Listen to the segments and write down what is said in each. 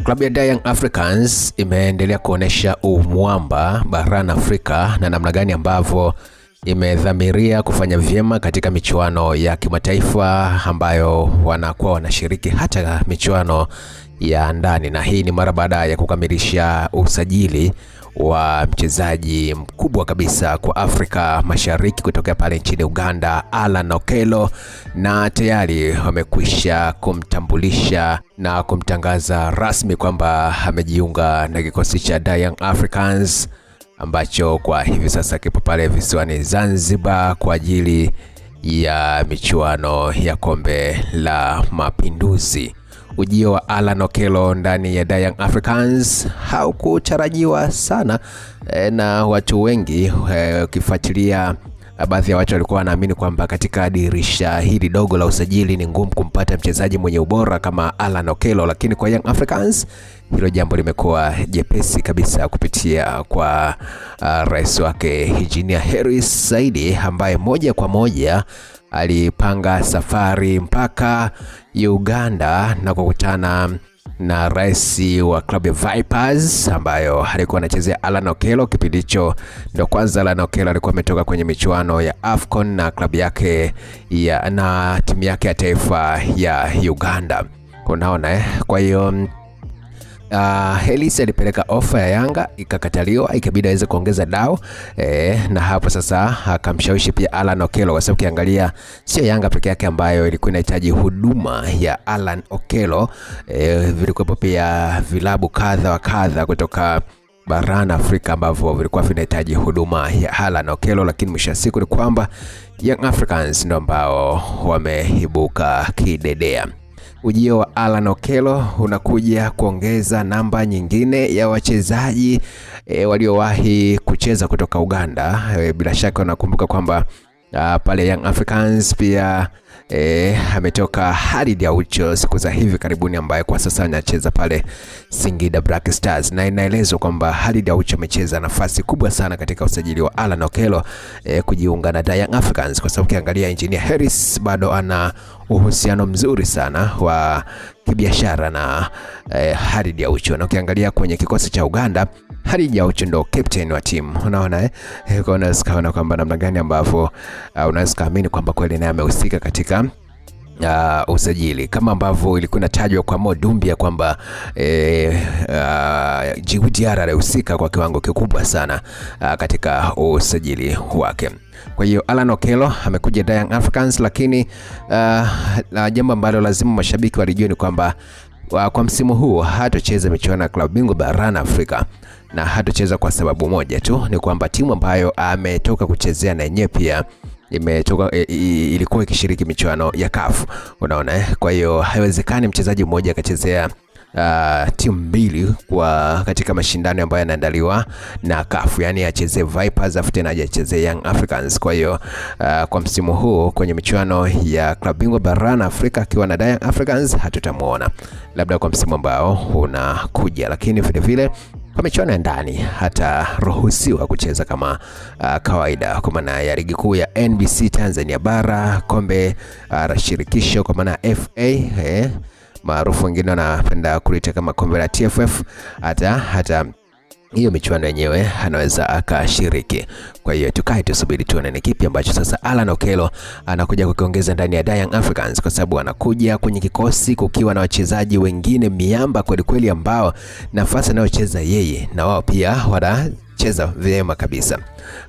Klabu ya Young Africans imeendelea kuonesha umwamba barani Afrika na namna gani ambavyo imedhamiria kufanya vyema katika michuano ya kimataifa ambayo wanakuwa wanashiriki hata michuano ya ndani, na hii ni mara baada ya kukamilisha usajili wa mchezaji mkubwa kabisa kwa Afrika Mashariki kutokea pale nchini Uganda, Allan Okello, na tayari wamekwisha kumtambulisha na kumtangaza rasmi kwamba amejiunga na kikosi cha Young Africans ambacho kwa hivi sasa kipo pale visiwani Zanzibar kwa ajili ya michuano ya Kombe la Mapinduzi. Ujio wa Allan Okello ndani ya Young Africans haukutarajiwa sana na watu wengi. Ukifuatilia baadhi ya watu walikuwa wanaamini kwamba katika dirisha hili dogo la usajili ni ngumu kumpata mchezaji mwenye ubora kama Allan Okello, lakini kwa Young Africans hilo jambo limekuwa jepesi kabisa kupitia kwa rais wake Engineer Hersi Said, ambaye moja kwa moja alipanga safari mpaka Uganda na kukutana na rais wa klabu ya Vipers ambayo alikuwa anachezea Allan Okello. Kipindi hicho ndio kwanza Allan Okello alikuwa ametoka kwenye michuano ya AFCON na klabu yake na timu yake ya taifa ya Uganda. Unaona kwa hiyo Hersi alipeleka ofa ya Yanga ikakataliwa, ikabidi aweze kuongeza dau na hapo sasa akamshawishi pia Allan Okello, kwa sababu kiangalia sio Yanga peke yake ambayo ilikuwa inahitaji huduma ya Allan Okello. Vilikuwa pia vilabu kadha wa kadha kutoka barani Afrika ambavyo vilikuwa vinahitaji huduma ya Allan Okello, lakini mwisho wa siku ni kwamba Young Africans ndio ambao wameibuka kidedea. Ujio wa Allan Okello unakuja kuongeza namba nyingine ya wachezaji waliowahi kucheza kutoka Uganda. Bila shaka unakumbuka kwamba pale Young Africans pia ametoka Khalid Aucho siku za hivi karibuni, ambaye kwa sasa anacheza pale Singida Black Stars, na inaelezwa kwamba Khalid Aucho amecheza nafasi kubwa sana katika usajili wa Allan Okello kujiunga na Young Africans, kwa sababu kiangalia Engineer Hersi bado ana uhusiano mzuri sana wa kibiashara na Khalid Aucho, na ukiangalia kwenye kikosi cha Uganda Khalid Aucho ndo captain wa timu. Unaona unaweza kwamba namna gani ambavyo unaweza kuamini kwamba kweli naye amehusika katika usajili, kama ambavyo ilikuwa inatajwa kwa Mo Dumbia kwamba Djigui Diarra alihusika kwa kiwango kikubwa sana katika usajili wake. Kwa hiyo Allan Okello amekuja Young Africans, lakini jambo ambalo lazima mashabiki walijue ni kwamba kwa msimu huu hatocheza michuano ya klabu bingwa barani Afrika, na hatocheza kwa sababu moja tu, ni kwamba timu ambayo ametoka kuchezea na yenyewe pia ilikuwa ikishiriki michuano ya CAF. Unaona kwa hiyo haiwezekani mchezaji mmoja akachezea timu mbili katika mashindano ambayo yanaandaliwa na CAF, yani acheze Vipers afu tena acheze Young Africans. Kwa hiyo kwa msimu huu kwenye michuano ya klabu bingwa barani Afrika akiwa na Young Africans hatutamuona, labda kwa msimu ambao unakuja, lakini vile vile kwa michuano ya ndani hataruhusiwa kucheza kama kawaida, kwa maana ya ligi kuu ya NBC Tanzania bara, kombe la shirikisho kwa maana FA maarufu wengine wanapenda kulita kama kombe la TFF, hata hiyo michuano yenyewe anaweza akashiriki. Kwa hiyo tukae tusubiri tuone ni kipi ambacho sasa Allan Okello anakuja kukiongeza ndani ya Young Africans, kwa sababu anakuja kwenye kikosi kukiwa na wachezaji wengine miamba kweli kweli ambao nafasi anayocheza yeye na wao pia wanacheza vyema kabisa.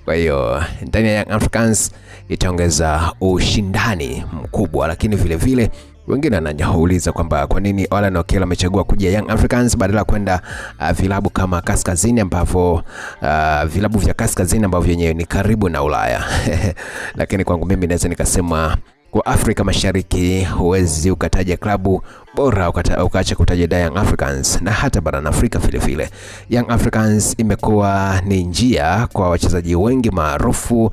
Kwa hiyo ndani ya Young Africans itaongeza ushindani mkubwa, lakini vile vile wengine wanajauliza kwamba kwa nini Allan Okello amechagua kuja Young Africans badala kwenda vilabu kama Kaskazini, ambavyo vilabu vya Kaskazini ambavyo yenyewe ni karibu na Ulaya. Lakini kwangu mimi naweza nikasema kwa Afrika Mashariki huwezi ukataja klabu bora ukaacha kutaja Young Africans, na hata barani Afrika vile vile Young Africans imekuwa ni njia kwa wachezaji wengi maarufu.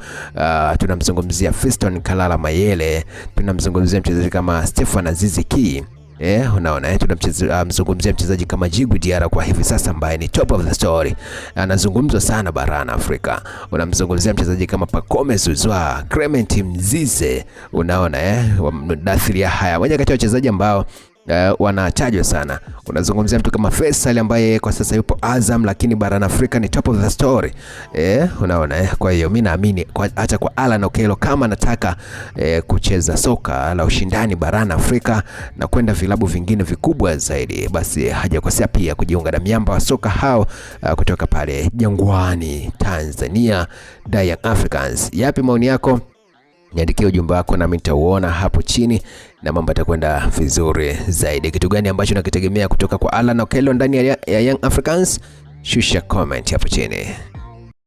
Tunamzungumzia Fiston Kalala Mayele, tunamzungumzia mchezaji kama Stefan Aziz Ki, unaona tunamzungumzia mchezaji kama Djigui Diarra kwa hivi sasa ambaye ni top of the story, anazungumzwa sana barani Afrika. Unamzungumzia mchezaji kama Pacome Zouzoua, Clement Mzize, unaona Dathia. Haya moja kati ya wachezaji ambao wanatajwa sana. Unazungumzia mtu kama Faisal ambaye kwa sasa yupo Azam, lakini barani Afrika ni top of the story. Unaona kwa hiyo mimi naamini hata kwa Alan Okello kama anataka kucheza soka la ushindani barani Afrika na kwenda vilabu vingine vikubwa zaidi, basi hajakosea pia kujiunga na miamba wa soka hao kutoka pale Jangwani, Tanzania, Young Africans. Yapi maoni yako? Niandikie ujumbe wako na mimi nitauona hapo chini na mambo yatakwenda vizuri zaidi. Kitu gani ambacho unakitegemea kutoka kwa Alan Okello ndani ya Young Africans? Shusha comment hapo chini.